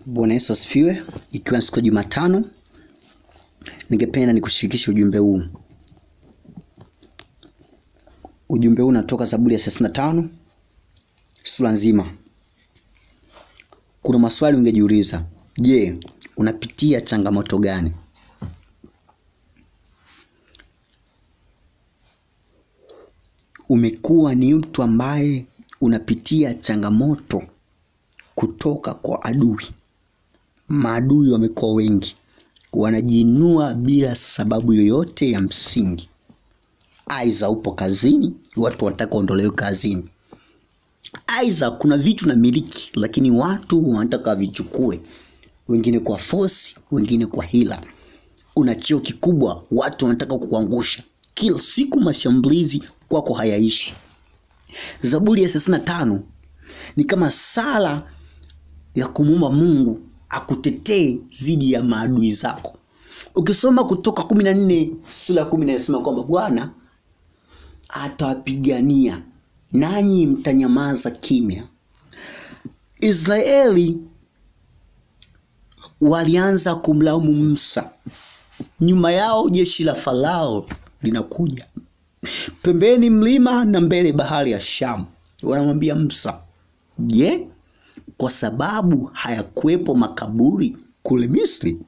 Bwana Yesu asifiwe. Ikiwa siku ya Jumatano, ningependa nikushirikishe ujumbe huu. Ujumbe huu unatoka Zaburi ya 65 sura nzima. Kuna maswali ungejiuliza. Je, unapitia changamoto gani? Umekuwa ni mtu ambaye unapitia changamoto kutoka kwa adui. Maadui wamekuwa wengi, wanajiinua bila sababu yoyote ya msingi. Aiza upo kazini, watu wanataka uondolewe kazini. Aiza kuna vitu na miliki, lakini watu wanataka vichukue. Wengine kwa force, wengine kwa hila. Una cheo kikubwa, watu wanataka kukuangusha. Kila siku mashambulizi kwako hayaishi. Zaburi ya 65 ni kama sala ya kumuomba Mungu akutetee zidi ya maadui zako. Ukisoma Kutoka 14 sura ya 10 inasema kwamba Bwana atawapigania nanyi mtanyamaza kimya. Israeli walianza kumlaumu Musa. Nyuma yao jeshi la Farao linakuja. Pembeni mlima na mbele bahari ya Shamu. Wanamwambia Musa, "Je, kwa sababu hayakuwepo makaburi kule Misri,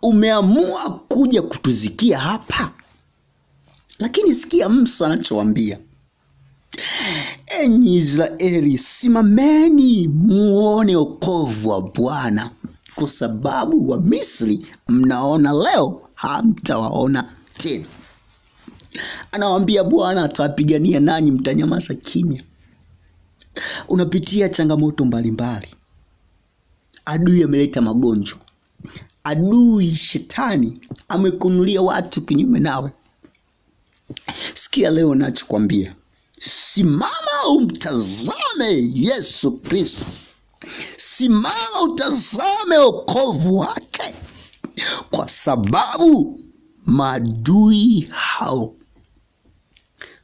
umeamua kuja kutuzikia hapa?" Lakini sikia Musa anachowaambia. "Enyi Israeli, simameni muone wokovu wa Bwana, kwa sababu wa Misri mnaona leo, hamtawaona tena." Anawaambia Bwana atawapigania nanyi mtanyamaza kimya. Unapitia changamoto mbalimbali. Adui ameleta magonjwa. Adui shetani amekunulia watu kinyume nawe. Sikia leo ninachokwambia. Simama umtazame Yesu Kristo. Simama utazame wokovu wake. Kwa sababu maadui hao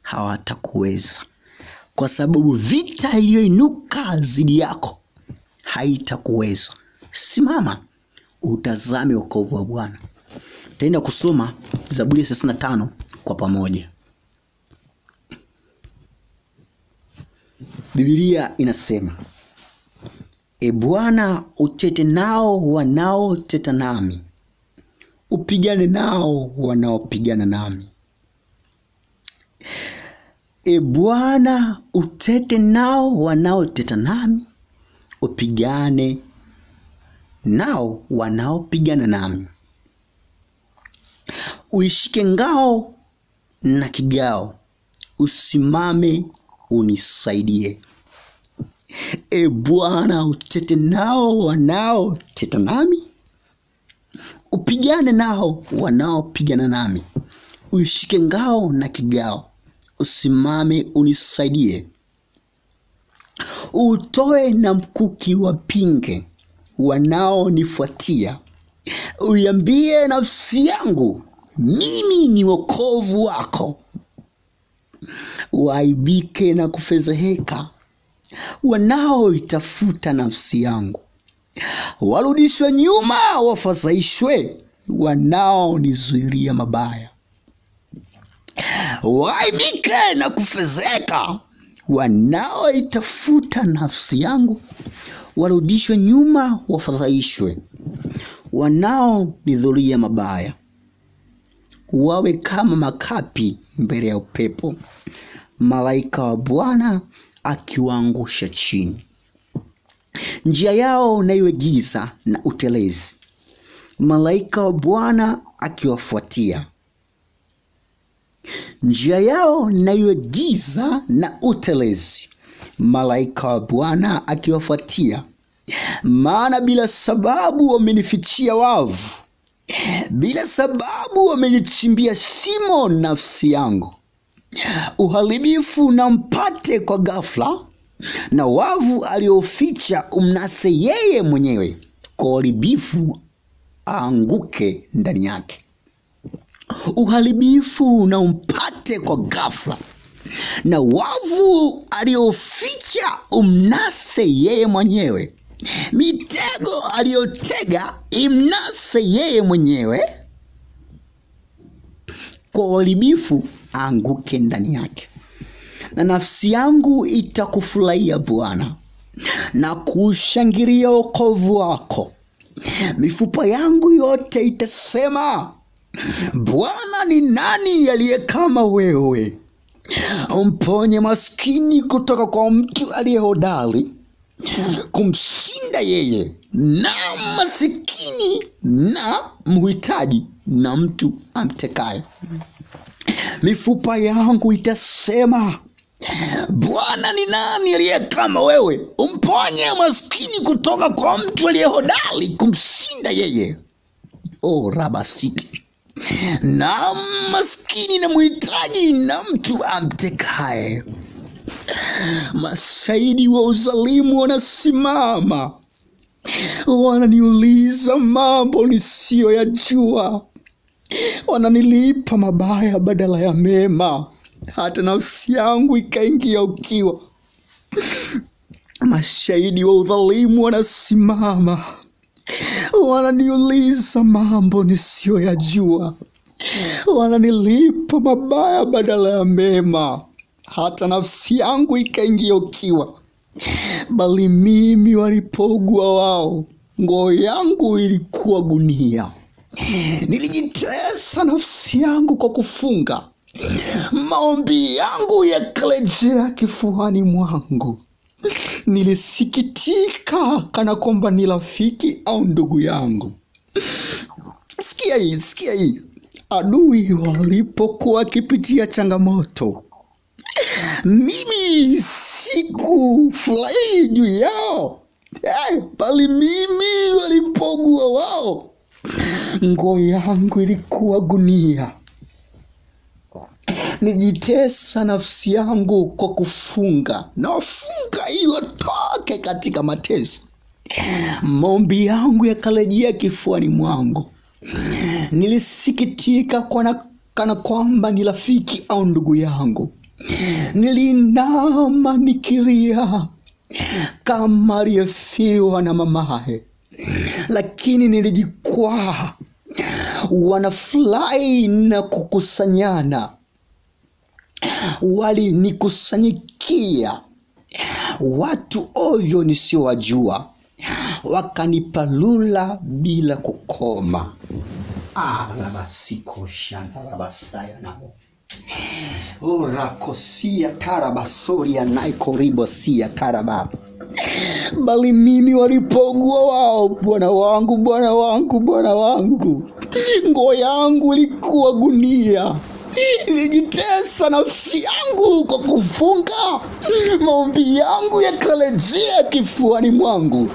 hawatakuweza. Kwa sababu vita iliyoinuka zidi yako haitakuweza. Simama utazame wokovu wa Bwana. Tutaenda kusoma Zaburi ya 65 kwa pamoja. Biblia inasema, "E Bwana, utete nao wanaoteta nami. Upigane nao wanaopigana nami." E Bwana, utete nao wanaoteta nami. Upigane nao wanaopigana nami. Uishike ngao na kigao. Usimame unisaidie. E Bwana, utete nao wanaoteta nami. Upigane nao wanaopigana nami. Uishike ngao na kigao. Usimame unisaidie. Utoe na mkuki wapinge wanaonifuatia. Uiambie nafsi yangu, mimi ni wokovu wako. Waaibike na kufedheheka wanaoitafuta nafsi yangu. Warudishwe nyuma, wafadhaishwe wanaonizuilia mabaya. Waaibike na kufedheheka wanaoitafuta nafsi yangu. Warudishwe nyuma, wafadhaishwe wanaonidhuria mabaya. Wawe kama makapi mbele ya upepo, malaika wa Bwana akiwaangusha chini. Njia yao na iwe giza na utelezi, malaika wa Bwana akiwafuatia. Njia yao na iwe giza na utelezi, malaika wa Bwana akiwafuatia. Maana bila sababu wamenifichia wavu, bila sababu wamenichimbia shimo nafsi yangu. Uharibifu na mpate kwa ghafla, na wavu alioficha umnase yeye mwenyewe. Kwa uharibifu aanguke ndani yake. Uharibifu na umpate kwa ghafla, na wavu alioficha umnase yeye mwenyewe. Mitego mitego aliyotega imnase yeye mwenyewe, kwa uharibifu aanguke ndani yake. Na nafsi yangu itakufurahia Bwana, na kushangilia wokovu wako. Mifupa yangu yote itasema, Bwana ni nani aliye kama wewe? Umponye maskini kutoka kwa mtu aliye hodari, kumshinda yeye na masikini na mhitaji na mtu amtekaye. Mifupa yangu itasema, Bwana ni nani aliye kama wewe? Umponye maskini kutoka kwa mtu aliye hodari, kumshinda yeye. Rabasiti. Na maskini na mhitaji na mtu amtekaye. Mashahidi wa uzalimu wanasimama, wananiuliza mambo nisiyoyajua. Wananilipa mabaya badala ya mema, hata nafsi yangu ikaingia ukiwa. Mashahidi wa udhalimu wanasimama, wananiuliza mambo nisiyoyajua. Wananilipa mabaya badala ya mema, hata nafsi yangu ikaingia ukiwa. Bali mimi walipougua wao, nguo yangu ilikuwa gunia. Nilijitesa nafsi yangu kwa kufunga, maombi yangu yakarejea kifuani mwangu. Nilisikitika kana kwamba ni rafiki au ndugu yangu. Sikia hii. Adui walipokuwa kipitia changamoto, mimi sikufurahi juu yao. Bali mimi walipougua wao, nguo yangu ilikuwa gunia. Nijitesa nafsi yangu kwa kufunga, na wafunga ili watoke katika mateso. Maombi yangu yakarejea kifuani mwangu. Nilisikitika kana kwamba ni rafiki au ndugu yangu. Nilinama nikilia kama aliyefiwa na mamaye. Lakini nilijikwaa. Wanafurahi na kukusanyana, walinikusanyikia watu ovyo nisiowajua, wakanipalula bila kukoma. Labasiko shanda labasaya nao. Rakosia tarabasoria naikoribo siya karaba. Bali mimi walipougua wao, Bwana wangu, nguo yangu ilikuwa gunia. Nilijitesa nafsi yangu kwa kufunga, maombi yangu yakarejea kifuani mwangu.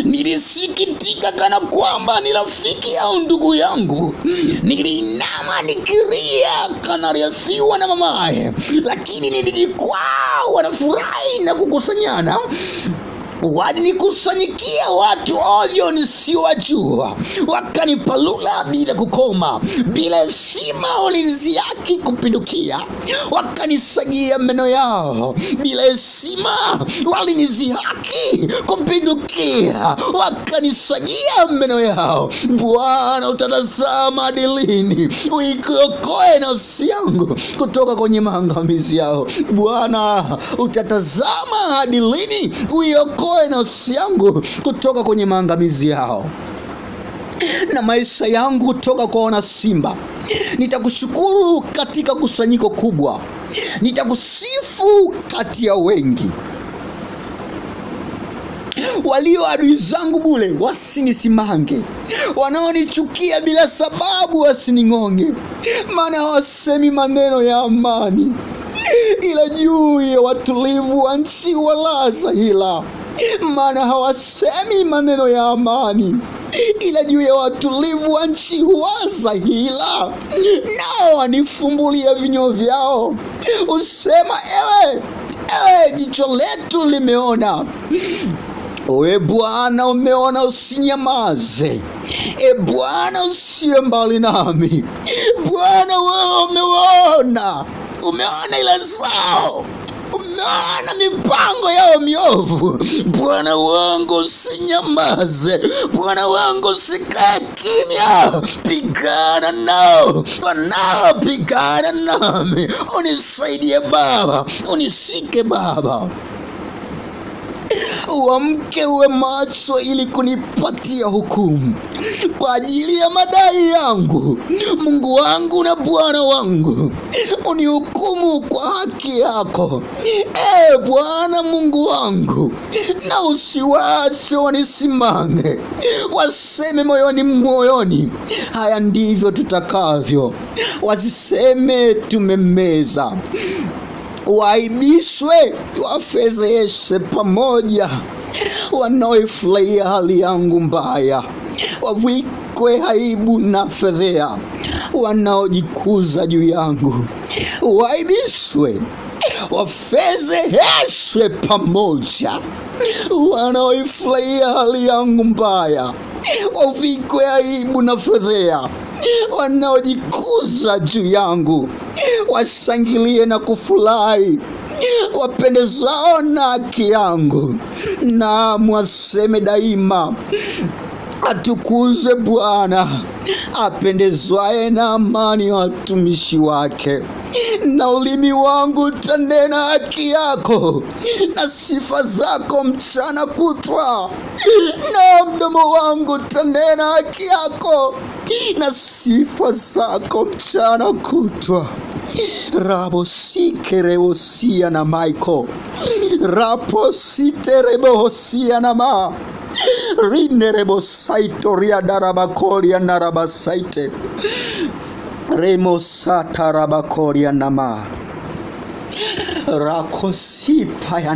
Nilisikitika kana kwamba ni rafiki au ndugu yangu. Nilinama nikilia kana aliyefiwa na mamaye. Lakini nilijikwaa, wanafurahi na kukusanyana, walinikusanyikia watu ovyo nisiowajua, wakanipalula bila kukoma. Bila heshima walinizihaki kupindukia, wakanisagia meno yao. Bila heshima walinizihaki kupindukia, wakanisagia meno yao. Bwana, utatazama hadi lini uiokoe nafsi yangu kutoka kwenye maangamizi yao? Bwana, utatazama hadi lini uiokoe nafsi yangu kutoka kwenye maangamizi yao, na maisha yangu kutoka kwa wana simba. Nitakushukuru katika kusanyiko kubwa, nitakusifu kati ya wengi. Walio adui zangu bure wasinisimange, wanaonichukia bila sababu wasining'onge. Maana hawasemi maneno ya amani, ila juu ya watulivu wa nchi walaza hila. Maana hawasemi maneno ya amani, ila juu ya watulivu wa nchi waza hila. Nao wanifumbulia vinywa vyao, usema, ewe jicho letu limeona. Owe Bwana, umeona, usinyamaze. Bwana, usiwe mbali nami. Bwana, wewe umeona ila zao, kumeona mipango yao miovu. Bwana wangu usinyamaze, Bwana wangu usikae kimya. Pigana nao wanaopigana nami. Unisaidie Baba, unishike Baba. Uamke uwe macho ili kunipatia hukumu kwa ajili ya madai yangu. Mungu wangu na Bwana wangu, unihukumu kwa haki yako. Bwana Mungu wangu, na usiwache wanisimame, waseme moyoni, haya ndivyo tutakavyo. Wasiseme tumemeza. Waibishwe, wafezeshe pamoja wanaoifurahia hali yangu mbaya. Wavikwe aibu na fedhea wanaojikuza juu yangu. Waibishwe, wafezeshwe pamoja wanaoifurahia hali yangu mbaya. Wavikwe aibu na fedhea wanaojikuza juu yangu. Washangilie na kufurahi wapendezao na haki yangu. Na waseme daima, atukuzwe Bwana apendezwaye na amani ya watumishi wake. Na ulimi wangu utanena haki yako na sifa zako mchana kutwa. Na mdomo wangu utanena haki yako na sifa zako mchana kutwa. Rabo sikereosia na maiko, rapo siterebosia na ma, rinerebo saitoria darabakoria narabasaite, remo satarabakoria nama, rakosipa ya